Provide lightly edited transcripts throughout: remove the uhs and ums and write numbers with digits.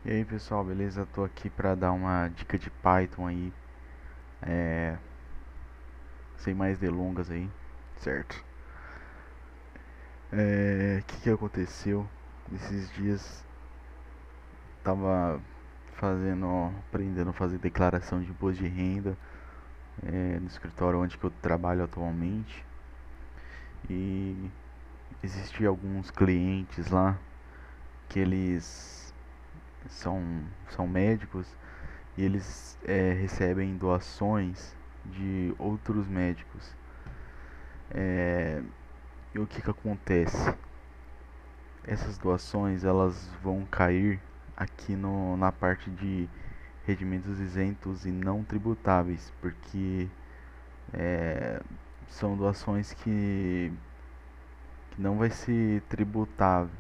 E aí pessoal, beleza? Tô aqui pra dar uma dica de Python aí, é, sem mais delongas aí, certo? Que aconteceu? Esses dias tava aprendendo a fazer declaração de imposto de renda no escritório onde que eu trabalho atualmente e existia alguns clientes lá que eles são médicos e eles recebem doações de outros médicos. É, e o que que acontece? Essas doações elas vão cair aqui na parte de rendimentos isentos e não tributáveis, porque é, são doações que não vai ser tributável,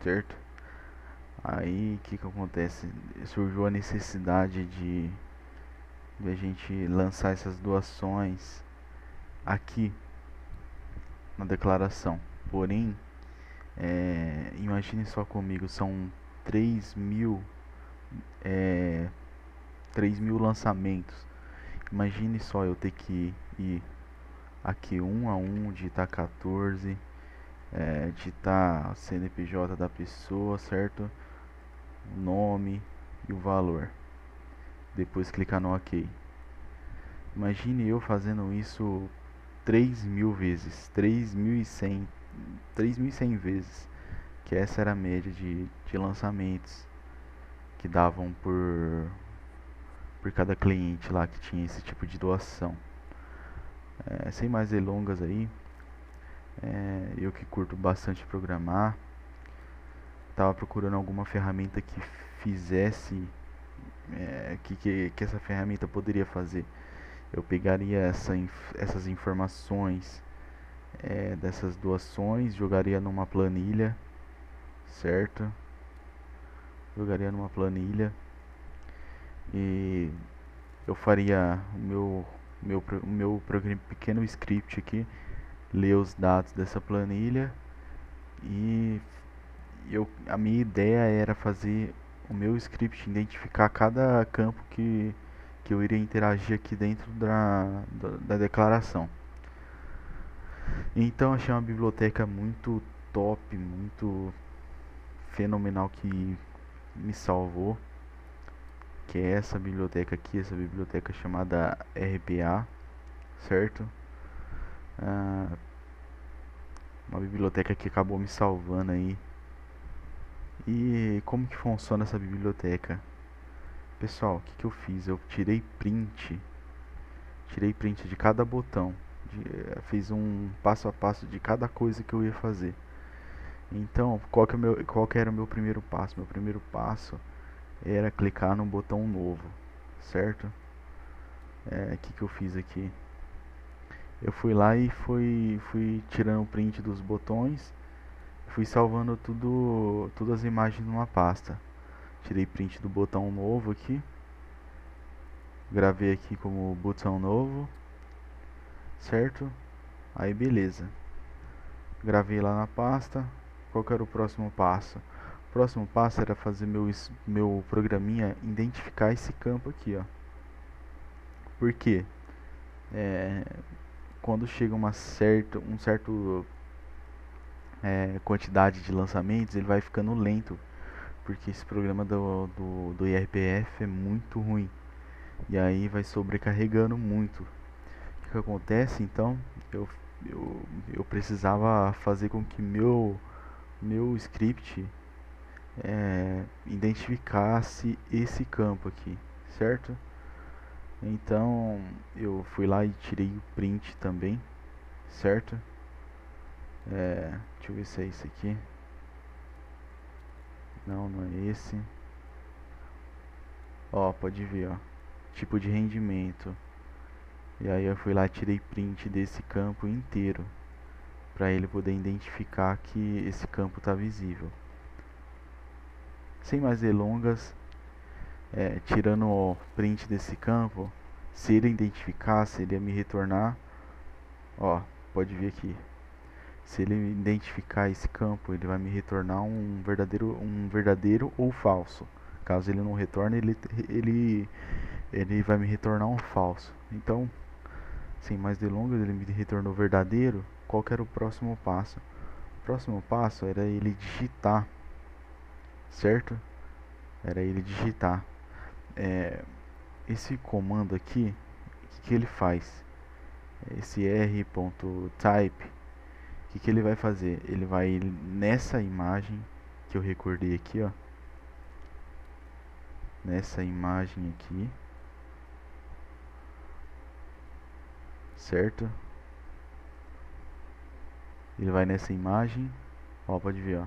certo? Aí o que que acontece? Surgiu a necessidade de a gente lançar essas doações aqui na declaração. Porém, imagine só comigo, são 3.000 é, 3.000 lançamentos. Imagine só eu ter que ir aqui um a um, digitar 14, digitar CNPJ da pessoa, certo? O nome e o valor. Depois clicar no OK. Imagine eu fazendo isso 3.000 vezes, 3.100 vezes, que essa era a média de lançamentos que davam por cada cliente lá que tinha esse tipo de doação. Sem mais delongas aí, eu que curto bastante programar, estava procurando alguma ferramenta que fizesse, que essa ferramenta poderia fazer. Eu pegaria essas informações dessas doações, jogaria numa planilha, certo? Jogaria numa planilha e eu faria o meu pequeno script aqui, ler os dados dessa planilha e a minha ideia era fazer o meu script identificar cada campo que eu iria interagir aqui dentro da declaração. Então achei uma biblioteca muito top, muito fenomenal que me salvou, que é essa biblioteca aqui, essa biblioteca chamada RPA, certo? Ah, uma biblioteca que acabou me salvando aí. E como que funciona essa biblioteca? Pessoal, o que que eu fiz? Eu tirei print de cada botão, fiz um passo a passo de cada coisa que eu ia fazer. Então, qual que era o meu primeiro passo? Meu primeiro passo era clicar no botão novo, certo? O que que eu fiz aqui? Eu fui lá e fui tirando o print dos botões, fui salvando todas as imagens numa pasta. Tirei print do botão novo aqui, gravei aqui como botão novo, certo? Aí beleza. Gravei lá na pasta. Qual que era o próximo passo? O próximo passo era fazer meu programinha identificar esse campo aqui, ó. Por quê? É, quando chega um certo quantidade de lançamentos, ele vai ficando lento, porque esse programa do IRPF é muito ruim. E aí vai sobrecarregando muito. O que acontece então? Eu, eu precisava fazer com que meu script identificasse esse campo aqui, certo? Então eu fui lá e tirei o print também, certo? Deixa eu ver se é esse aqui. Não, não é esse. Ó, pode ver, ó. Tipo de rendimento. E aí eu fui lá e tirei print desse campo inteiro, para ele poder identificar que esse campo está visível. Sem mais delongas, tirando o print desse campo, se ele identificasse, ele ia me retornar, ó, pode ver aqui. Se ele identificar esse campo, ele vai me retornar um verdadeiro ou falso. Caso ele não retorne, ele vai me retornar um falso. Então, sem mais delongas, ele me retornou verdadeiro. Qual que era o próximo passo? O próximo passo era ele digitar, certo? Era ele digitar. Esse comando aqui, o que ele faz? Esse r.type, o que ele vai fazer? Ele vai nessa imagem que eu recordei aqui, ó. Nessa imagem aqui, certo? Ele vai nessa imagem, ó, pode ver, ó.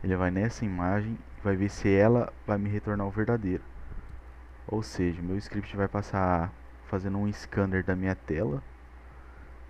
Ele vai nessa imagem e vai ver se ela vai me retornar o verdadeiro. Ou seja, meu script vai passar fazendo um scanner da minha tela.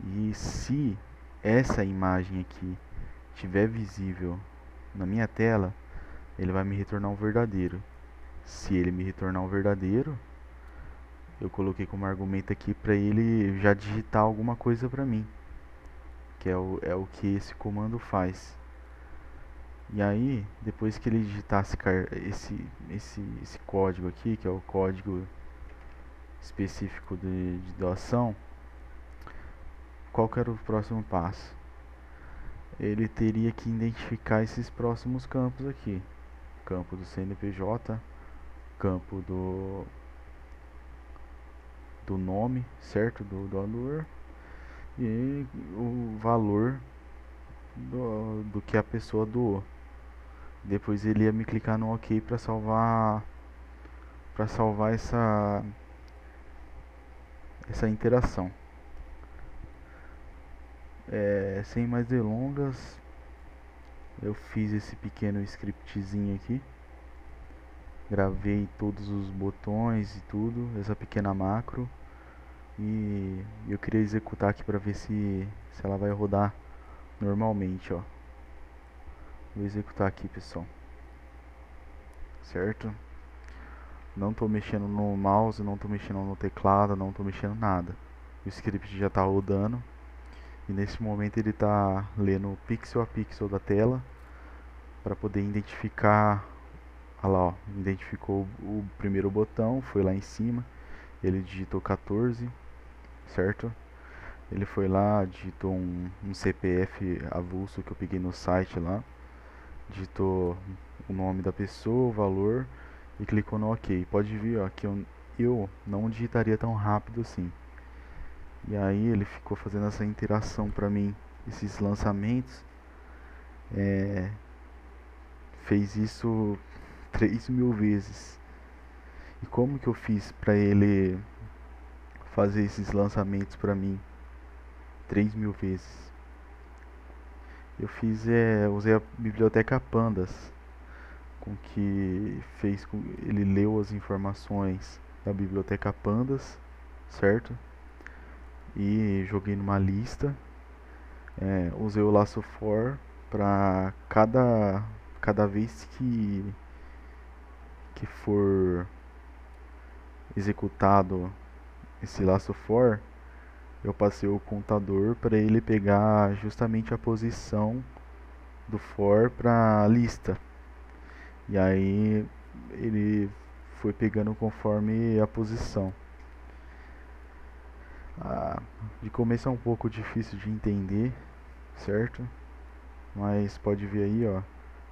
E se essa imagem aqui estiver visível na minha tela, ele vai me retornar um verdadeiro. Se ele me retornar um verdadeiro, eu coloquei como argumento aqui para ele já digitar alguma coisa para mim, que é o que esse comando faz. E aí, depois que ele digitar esse código aqui, que é o código específico de doação, qual que era o próximo passo? Ele teria que identificar esses próximos campos aqui: campo do CNPJ, campo do nome, certo, do doador, e o valor do que a pessoa doou. Depois ele ia me clicar no OK para salvar essa interação. Sem mais delongas, eu fiz esse pequeno scriptzinho aqui, gravei todos os botões e tudo, essa pequena macro, e eu queria executar aqui para ver se ela vai rodar normalmente, ó. Vou executar aqui, pessoal, certo? Não estou mexendo no mouse, não estou mexendo no teclado, não estou mexendo nada. O script já está rodando e nesse momento ele está lendo pixel a pixel da tela para poder identificar. Olha lá, ó, identificou o primeiro botão, foi lá em cima, ele digitou 14, certo? Ele foi lá, digitou um CPF avulso que eu peguei no site lá, digitou o nome da pessoa, o valor e clicou no OK. Pode ver, ó, que eu não digitaria tão rápido assim. E aí ele ficou fazendo essa interação para mim, esses lançamentos. Fez isso 3.000 vezes. E como que eu fiz para ele fazer esses lançamentos para mim 3.000 vezes? Eu usei a biblioteca Pandas, com que ele leu as informações da biblioteca Pandas, certo? E joguei numa lista. Usei o laço for para cada vez que for executado esse laço for, eu passei o contador para ele pegar justamente a posição do for para a lista. E aí ele foi pegando conforme a posição. De começo é um pouco difícil de entender, certo? Mas pode ver aí, ó,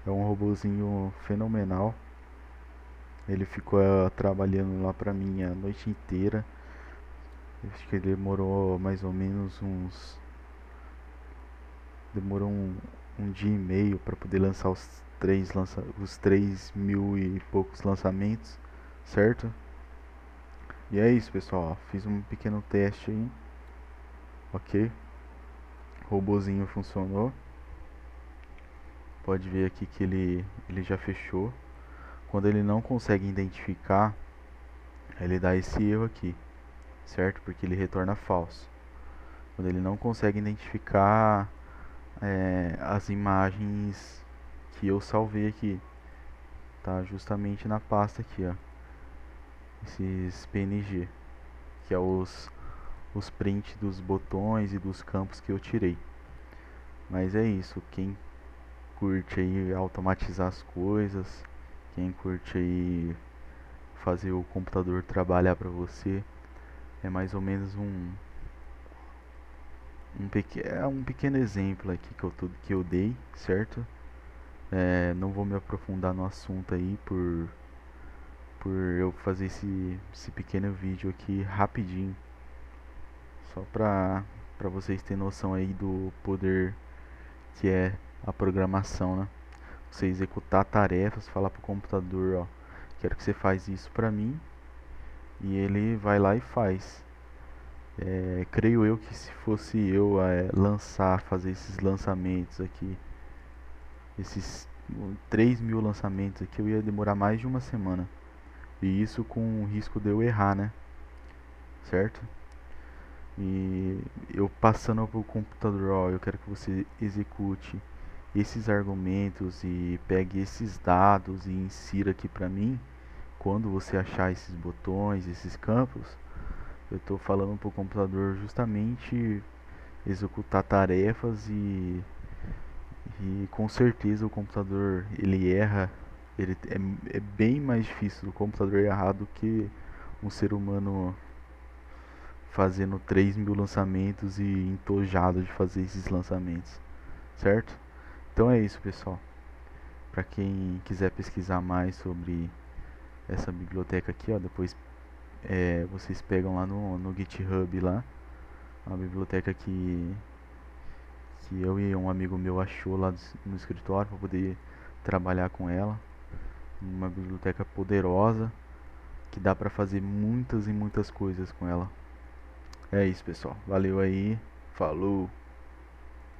é um robozinho fenomenal. Ele ficou trabalhando lá pra mim a noite inteira. Acho que demorou mais ou menos demorou um dia e meio para poder lançar os 3.000 e poucos lançamentos, certo? E é isso, pessoal, fiz um pequeno teste aí, ok? O robozinho funcionou. Pode ver aqui que ele já fechou. Quando ele não consegue identificar, ele dá esse erro aqui, certo? Porque ele retorna falso. Quando ele não consegue identificar as imagens que eu salvei aqui, tá justamente na pasta aqui, ó, esses PNG, que é os prints dos botões e dos campos que eu tirei. Mas é isso, quem curte aí automatizar as coisas, Quem curte aí fazer o computador trabalhar para você, é mais ou menos um pequeno exemplo aqui que eu dei, certo? Não vou me aprofundar no assunto aí por eu fazer esse pequeno vídeo aqui rapidinho, só para vocês terem noção aí do poder que é a programação, né? Você executar tarefas, falar pro computador, ó, quero que você faz isso pra mim, e ele vai lá e faz. Creio eu que se fosse eu fazer esses lançamentos aqui, esses 3.000 lançamentos aqui, eu ia demorar mais de uma semana. E isso com o risco de eu errar, né? Certo? E eu passando pro computador, ó, eu quero que você execute esses argumentos e pegue esses dados e insira aqui pra mim. Quando você achar esses botões, esses campos, eu estou falando para o computador justamente executar tarefas e com certeza o computador ele erra. É bem mais difícil o computador errar do que um ser humano fazendo 3.000 lançamentos e entojado de fazer esses lançamentos, certo? Então é isso, pessoal. Para quem quiser pesquisar mais sobre essa biblioteca aqui, ó, depois vocês pegam lá no GitHub lá, uma biblioteca que eu e um amigo meu achou lá no escritório para poder trabalhar com ela. Uma biblioteca poderosa que dá para fazer muitas e muitas coisas com ela. É isso, pessoal. Valeu aí. Falou.